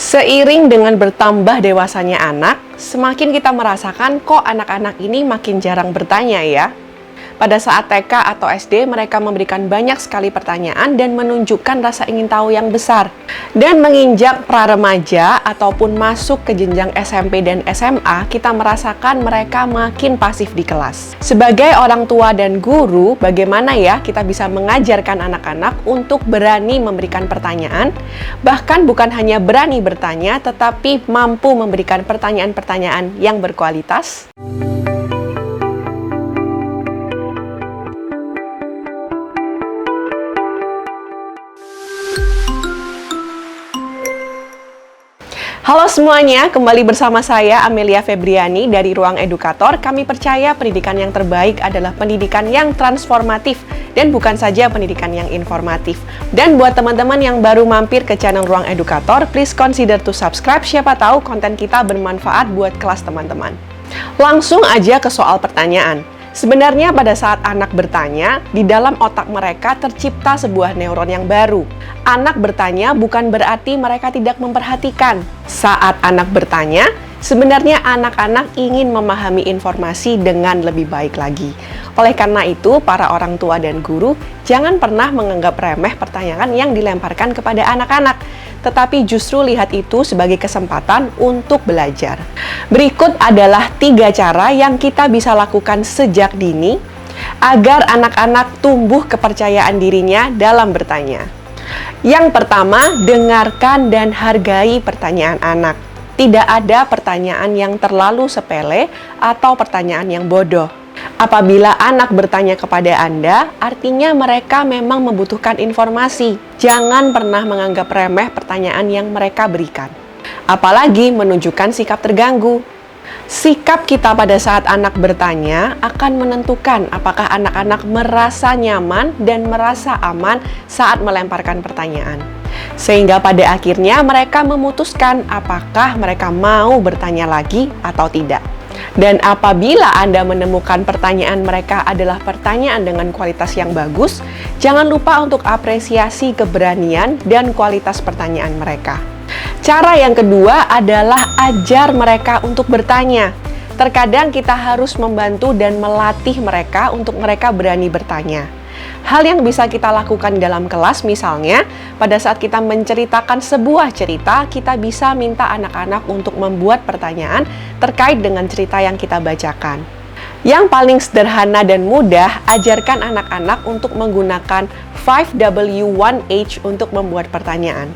Seiring dengan bertambah dewasanya anak, semakin kita merasakan kok anak-anak ini makin jarang bertanya ya. Pada saat TK atau SD, mereka memberikan banyak sekali pertanyaan dan menunjukkan rasa ingin tahu yang besar. Dan menginjak pra-remaja ataupun masuk ke jenjang SMP dan SMA, kita merasakan mereka makin pasif di kelas. Sebagai orang tua dan guru, bagaimana ya kita bisa mengajarkan anak-anak untuk berani memberikan pertanyaan? Bahkan bukan hanya berani bertanya, tetapi mampu memberikan pertanyaan-pertanyaan yang berkualitas. Halo semuanya, kembali bersama saya Amelia Febriani dari Ruang Edukator. Kami percaya pendidikan yang terbaik adalah pendidikan yang transformatif dan bukan saja pendidikan yang informatif. Dan buat teman-teman yang baru mampir ke channel Ruang Edukator, please consider to subscribe, siapa tahu konten kita bermanfaat buat kelas teman-teman. Langsung aja ke soal pertanyaan. Sebenarnya pada saat anak bertanya, di dalam otak mereka tercipta sebuah neuron yang baru. Anak bertanya bukan berarti mereka tidak memperhatikan. Saat anak bertanya, sebenarnya anak-anak ingin memahami informasi dengan lebih baik lagi. Oleh karena itu, para orang tua dan guru jangan pernah menganggap remeh pertanyaan yang dilemparkan kepada anak-anak, tetapi justru lihat itu sebagai kesempatan untuk belajar. Berikut adalah 3 cara yang kita bisa lakukan sejak dini agar anak-anak tumbuh kepercayaan dirinya dalam bertanya. Yang pertama, dengarkan dan hargai pertanyaan anak. Tidak ada pertanyaan yang terlalu sepele atau pertanyaan yang bodoh. Apabila anak bertanya kepada Anda, artinya mereka memang membutuhkan informasi. Jangan pernah menganggap remeh pertanyaan yang mereka berikan. Apalagi menunjukkan sikap terganggu. Sikap kita pada saat anak bertanya akan menentukan apakah anak-anak merasa nyaman dan merasa aman saat melemparkan pertanyaan. Sehingga pada akhirnya mereka memutuskan apakah mereka mau bertanya lagi atau tidak. Dan apabila Anda menemukan pertanyaan mereka adalah pertanyaan dengan kualitas yang bagus, jangan lupa untuk apresiasi keberanian dan kualitas pertanyaan mereka. Cara yang kedua adalah ajar mereka untuk bertanya. Terkadang kita harus membantu dan melatih mereka untuk mereka berani bertanya. Hal yang bisa kita lakukan dalam kelas misalnya, pada saat kita menceritakan sebuah cerita, kita bisa minta anak-anak untuk membuat pertanyaan terkait dengan cerita yang kita bacakan. Yang paling sederhana dan mudah, ajarkan anak-anak untuk menggunakan 5W1H untuk membuat pertanyaan.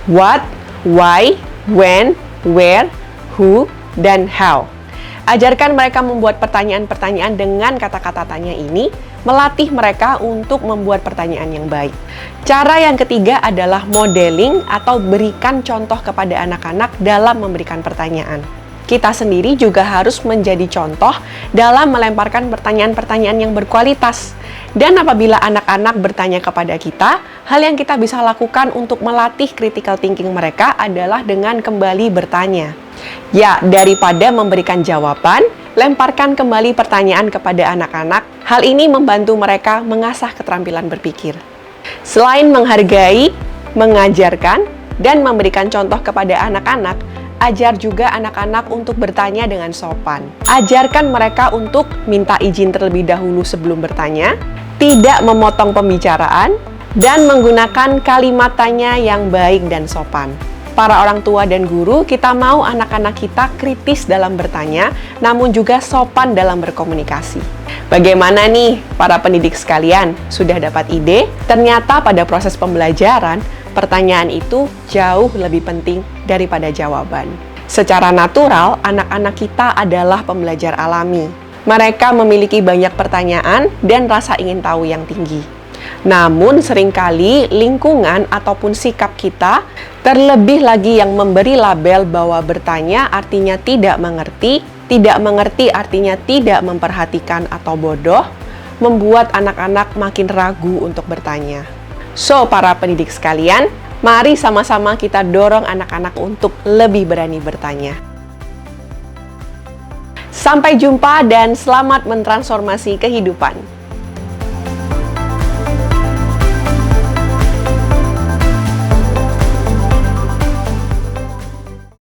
What, why, when, where, who, dan how. Ajarkan mereka membuat pertanyaan-pertanyaan dengan kata-kata tanya ini, melatih mereka untuk membuat pertanyaan yang baik. Cara yang ketiga adalah modeling atau berikan contoh kepada anak-anak dalam memberikan pertanyaan. Kita sendiri juga harus menjadi contoh dalam melemparkan pertanyaan-pertanyaan yang berkualitas. Dan apabila anak-anak bertanya kepada kita, hal yang kita bisa lakukan untuk melatih critical thinking mereka adalah dengan kembali bertanya. Ya, daripada memberikan jawaban, lemparkan kembali pertanyaan kepada anak-anak. Hal ini membantu mereka mengasah keterampilan berpikir. Selain menghargai, mengajarkan, dan memberikan contoh kepada anak-anak, ajar juga anak-anak untuk bertanya dengan sopan. Ajarkan mereka untuk minta izin terlebih dahulu sebelum bertanya, tidak memotong pembicaraan, dan menggunakan kalimat tanya yang baik dan sopan. Para orang tua dan guru, kita mau anak-anak kita kritis dalam bertanya, namun juga sopan dalam berkomunikasi. Bagaimana nih para pendidik sekalian? Sudah dapat ide? Ternyata pada proses pembelajaran, pertanyaan itu jauh lebih penting daripada jawaban. Secara natural, anak-anak kita adalah pembelajar alami. Mereka memiliki banyak pertanyaan dan rasa ingin tahu yang tinggi. Namun seringkali lingkungan ataupun sikap kita, terlebih lagi yang memberi label bahwa bertanya artinya tidak mengerti artinya tidak memperhatikan atau bodoh, membuat anak-anak makin ragu untuk bertanya. So, para pendidik sekalian, mari sama-sama kita dorong anak-anak untuk lebih berani bertanya. Sampai jumpa dan selamat mentransformasi kehidupan.